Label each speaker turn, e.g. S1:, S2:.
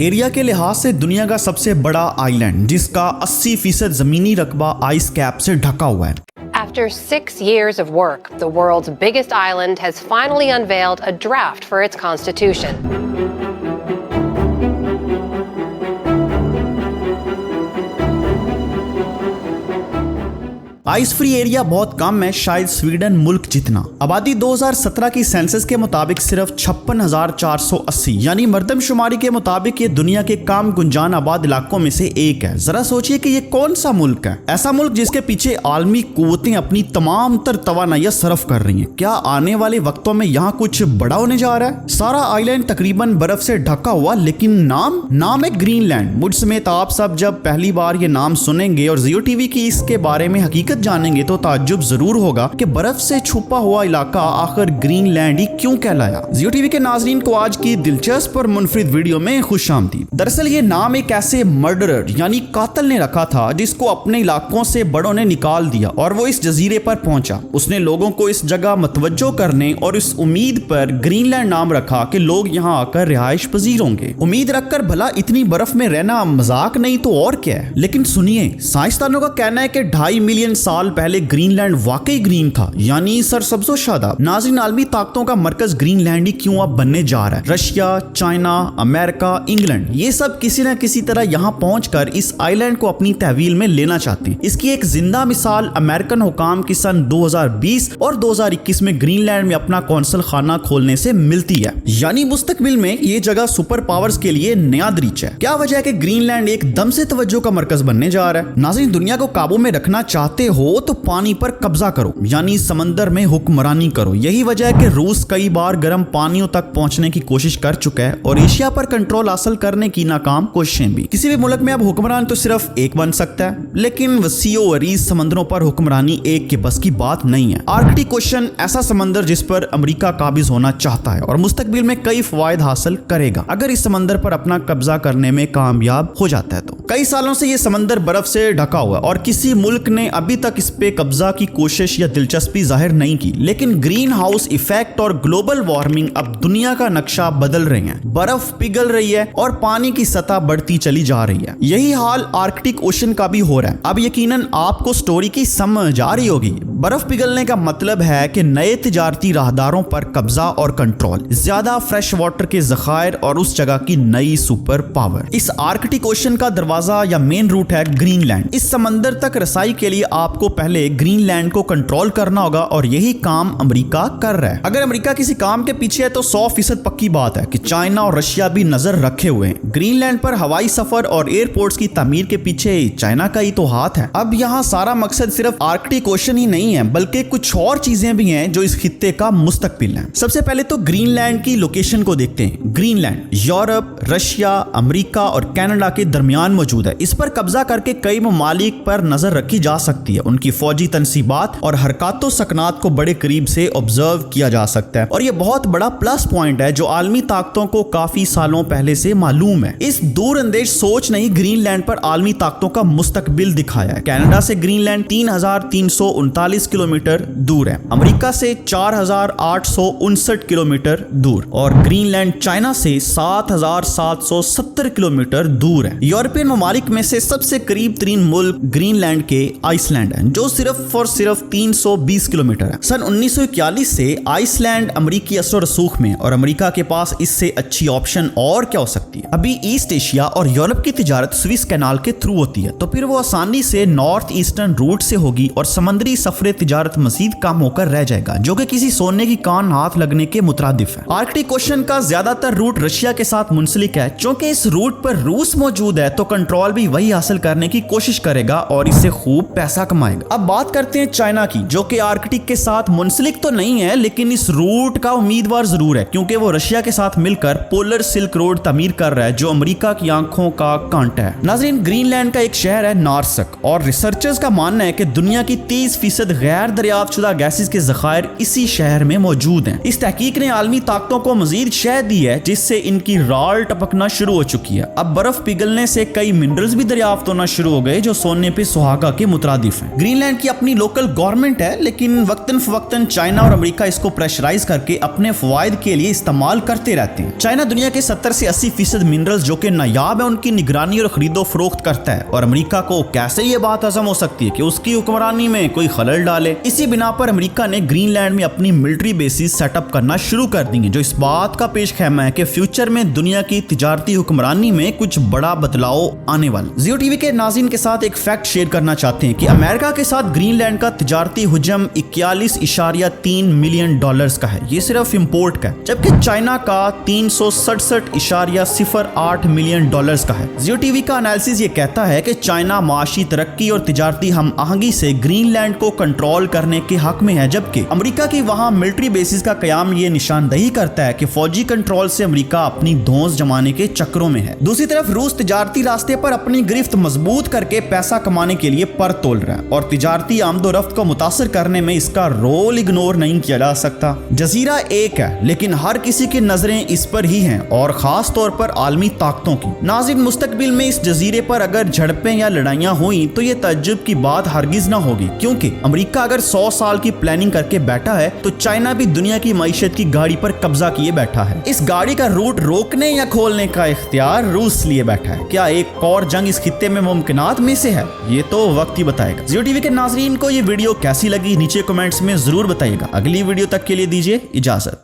S1: Area के लिहाज से दुनिया का सबसे बड़ा आइलैंड, जिसका 80% जमीनी रकबा आइस कैप से ढका हुआ है।
S2: After 6 years of work, the world's biggest island has finally unveiled a draft for its constitution.
S1: Ice free area बहुत कम है, शायद स्वीडन मुल्क जितना। आबादी 2017 की सेंसस के मुताबिक सिर्फ 56,480, यानी मर्दमशुमारी के मुताबिक ये दुनिया के कम गुंजान आबाद इलाकों में से एक है। जरा सोचिए कि ये कौन सा मुल्क है, ऐसा मुल्क जिसके पीछे आलमी कुव्वतें अपनी तमाम तर तवानाइयां सरफ कर रही हैं। क्या आने वाले वक्तों में यहाँ कुछ बड़ा होने जा रहा है? सारा आइलैंड तकरीबन बर्फ से ढका हुआ, लेकिन नाम है ग्रीनलैंड। मुझ समेत आप सब जब पहली बार ये नाम सुनेंगे और जियो टीवी की इसके बारे में हकीकत जानेंगे तो ताज्जुब जरूर होगा कि बर्फ से छुपा हुआ इलाका आखिर ग्रीनलैंड ही क्यों कहलाया। जियो टीवी के नाजरीन को आज की दिलचस्प और मुनफरिद वीडियो में खुशामदीद। दरअसल ये नाम एक ऐसे मर्डरर यानी कातिल ने रखा था जिसको अपने इलाकों से बड़ों ने निकाल दिया और वो इस जजीरे पर पहुंचा। उसने लोगों को इस जगह मतवज्जो करने और इस उम्मीद पर ग्रीनलैंड नाम रखा कि लोग यहाँ आकर रिहाइश पजीर होंगे। उम्मीद रखकर भला इतनी बर्फ में रहना मजाक नहीं तो और क्या है। लेकिन सुनिए, साइंसदानों का कहना है कि 2.5 मिलियन साल पहले ग्रीनलैंड वाकई ग्रीन था, यानी सरसब्जो शादाब। नाज़रीन, आलमी ताकतों का मरकज ग्रीनलैंड ही क्यों अब बनने जा रहा है? रशिया, चाइना, अमेरिका, इंग्लैंड, ये सब किसी न किसी तरह यहाँ पहुंचकर इस आइलैंड को अपनी तहवील में लेना चाहते हैं। इसकी एक जिंदा मिसाल अमेरिकन हुकाम की सन 2020 और 2021 में ग्रीनलैंड में अपना कौंसल खाना खोलने से मिलती है। यानी मुस्तकबिल में ये जगह सुपर पावर्स के लिए नया दरीच है। क्या वजह है कि ग्रीनलैंड एक दम से तवज्जो का मरकज बनने जा रहा है? नाज़रीन, दुनिया को काबू में रखना चाहते हो तो पानी पर कब्जा करो, यानी समंदर में हुक्मरानी करो। यही वजह है कि रूस कई बार गर्म पानियों तक पहुंचने की कोशिश कर चुका है और एशिया पर कंट्रोल हासिल करने की नाकाम कोशिशें भी। किसी भी मुल्क में अब हुक्मरान तो सिर्फ एक बन सकता है, लेकिन वसीओ अरीज समंदरों पर हुक्मरानी एक के बस की बात नहीं है। आर्कटिक ओशन ऐसा समंदर जिस पर अमेरिका काबिज होना चाहता है और मुस्तकबिल में कई फवायद हासिल करेगा अगर इस समंदर पर अपना कब्जा करने में कामयाब हो जाता है। तो कई सालों से ये समंदर बर्फ से ढका हुआ और किसी मुल्क ने अभी तक इस पे कब्जा की कोशिश या दिलचस्पी जाहिर नहीं की। लेकिन ग्रीन हाउस इफेक्ट और ग्लोबल वार्मिंग अब दुनिया का नक्शा बदल रहे हैं। बर्फ पिघल रही है और पानी की सतह बढ़ती चली जा रही है। यही हाल आर्कटिक ओशन का भी हो रहा है। अब यकीनन आपको स्टोरी की समझ आ रही होगी। बर्फ पिघलने का मतलब है कि नए तिजारती राहदारों पर कब्जा और कंट्रोल, ज्यादा फ्रेश वाटर के जखायर और उस जगह की नई सुपर पावर। इस आर्कटिक ओशन का दरवाजा या मेन रूट है ग्रीनलैंड। इस समंदर तक रसाई के लिए आपको पहले ग्रीनलैंड को कंट्रोल करना होगा और यही काम अमेरिका कर रहा है। अगर अमेरिका किसी काम के पीछे है तो 100% पक्की बात है कि चाइना और रशिया भी नजर रखे हुए हैं। ग्रीनलैंड पर हवाई सफर और एयरपोर्ट्स की तामीर के पीछे चाइना का ही तो हाथ है। अब यहाँ सारा मकसद सिर्फ आर्कटिक ओशन ही नहीं है, बल्कि कुछ और चीजें भी हैं जो इस खित्ते का मुस्तकबिल है। सबसे पहले तो ग्रीनलैंड की लोकेशन को देखते हैं। ग्रीनलैंड यूरोप, रशिया, अमेरिका और कनाडा के दरमियान मौजूद है। इस पर कब्जा करके कई ममालिक पर नजर रखी जा सकती है। उनकी फौजी तनसीबात और हरकत सकनात को बड़े करीब से ऑब्जर्व किया जा सकता है और यह बहुत बड़ा प्लस पॉइंट है जो आलमी ताकतों को काफी सालों पहले से मालूम है। इस दूरअंदेश सोच ने ग्रीनलैंड पर आलमी ताकतों का मुस्तकबिल दिखाया है। कनाडा से ग्रीनलैंड 3,339 किलोमीटर दूर है, अमेरिका से 4,859 किलोमीटर दूर और ग्रीनलैंड चाइना से 7,770 किलोमीटर दूर है। यूरोपियन ममालिक में से सबसे करीब तरीन मुल्क ग्रीनलैंड के आइसलैंड है जो सिर्फ 320 किलोमीटर है। सन 1941 से आइसलैंड अमेरिकी असर रसूख में और अमेरिका के पास इससे अच्छी ऑप्शन और क्या हो सकती है। अभी ईस्ट एशिया और यूरोप की तिजारत स्विस कैनाल के थ्रू होती है, तो फिर वो आसानी से नॉर्थ ईस्टर्न रूट से होगी और समंदरी सफरे तिजारत मजीद कम होकर रह जाएगा, जो कि किसी सोने की कान हाथ लगने के मुतरादिफ है। आर्कटिक ओशन का ज्यादातर रूट रशिया के साथ मुंसलिक है। चूंकि इस रूट पर रूस मौजूद है तो कंट्रोल भी वही हासिल करने की कोशिश करेगा और इससे खूब पैसा कमाएगा। अब बात करते हैं चाइना की, जो कि आर्कटिक के साथ मुंसलिक तो नहीं है लेकिन इस रूट का उम्मीदवार जरूर है, क्योंकि वो रशिया के साथ मिलकर पोलर सिल्क रोड तमीर कर रहा है जो अमेरिका की आंखों का कांटा है। नाज़रीन, ग्रीनलैंड का एक शहर है नार्सक और रिसर्चर्स का मानना है कि दुनिया की 30% गैर दरियाफ्तशुदा गैसेस के जखायर इसी शहर में मौजूद हैं। इस तहकीक ने आलमी ताकतों को मजीद शह दी है जिससे इनकी राल टपकना शुरू हो चुकी है। अब बर्फ पिघलने से कई मिनरल्स भी दरियाफ्त होना शुरू हो गए जो सोने पे सुहागा के मुतरादिफ हैं। ग्रीनलैंड की अपनी लोकल गवर्नमेंट है, लेकिन वक्तन फवक्तन चाइना और अमेरिका इसको प्रेशराइज करके अपने फवायद के लिए इस्तेमाल करते रहते हैं। चाइना दुनिया के 70 से 80% मिनरल्स जो कि नायाब है उनकी निगरानी और खरीदो फरोख्त करता है, और अमेरिका को कैसे ये बात हजम हो सकती है कि उसकी हुक्मरानी में कोई खलल डाले। इसी बिना पर अमेरिका ने ग्रीनलैंड में अपनी मिलिट्री बेसिस सेटअप करना शुरू कर दी है, जो इस बात का पेश खेमा है कि फ्यूचर में दुनिया की तिजारती हुक्मरानी में कुछ बड़ा बदलाव आने वाला। जियो टीवी के नाज़रीन के साथ एक फैक्ट शेयर करना चाहते हैं कि अमेरिका के साथ ग्रीनलैंड का तिजारती हुजम 41.3 मिलियन डॉलर्स का है, ये सिर्फ इंपोर्ट का है, जबकि चाइना का 367.08 मिलियन डॉलर्स का है। जियो टीवी का एनालिसिस ये कहता है कि चाइना माशी तरक्की और तिजारती हम आहंगी से ग्रीनलैंड को कंट्रोल करने के हक में है, जबकि अमेरिका की वहां मिलिट्री बेसिस का कयाम ये निशानदही करता है कि फौजी कंट्रोल से अमेरिका अपनी धौंस जमाने के चक्रों में है। दूसरी तरफ रूस तिजारती रास्ते पर अपनी गिरफ्त मजबूत करके पैसा कमाने के लिए पर तोल रहा है, और तिजारती आमदोरफ्त को मुतासर करने में इसका रोल इग्नोर नहीं किया जा सकता। जजीरा एक है, लेकिन हर किसी की नजरें इस पर ही हैं, और खास तौर पर आलमी ताकतों की। नाज़रीन, मुस्तकबिल में इस जजीरे पर अगर झड़पें या लड़ाइयां हुई तो ये तज्जुब की बात हरगिज ना होगी, क्योंकि अमेरिका अगर 100 साल की प्लानिंग करके बैठा है तो चाइना भी दुनिया की मईशत की गाड़ी पर कब्जा किए बैठा है। इस गाड़ी का रूट रोकने या खोलने का इख्तियार रूस लिए बैठा है। क्या एक और जंग इस खित्ते में मुमकिनात में से है? ये तो वक्त ही बताएगा। जियो टीवी के नाज़रीन को ये वीडियो कैसी लगी नीचे कमेंट्स में जरूर बताइएगा। अगली वीडियो तक के लिए दीजिए इजाजत।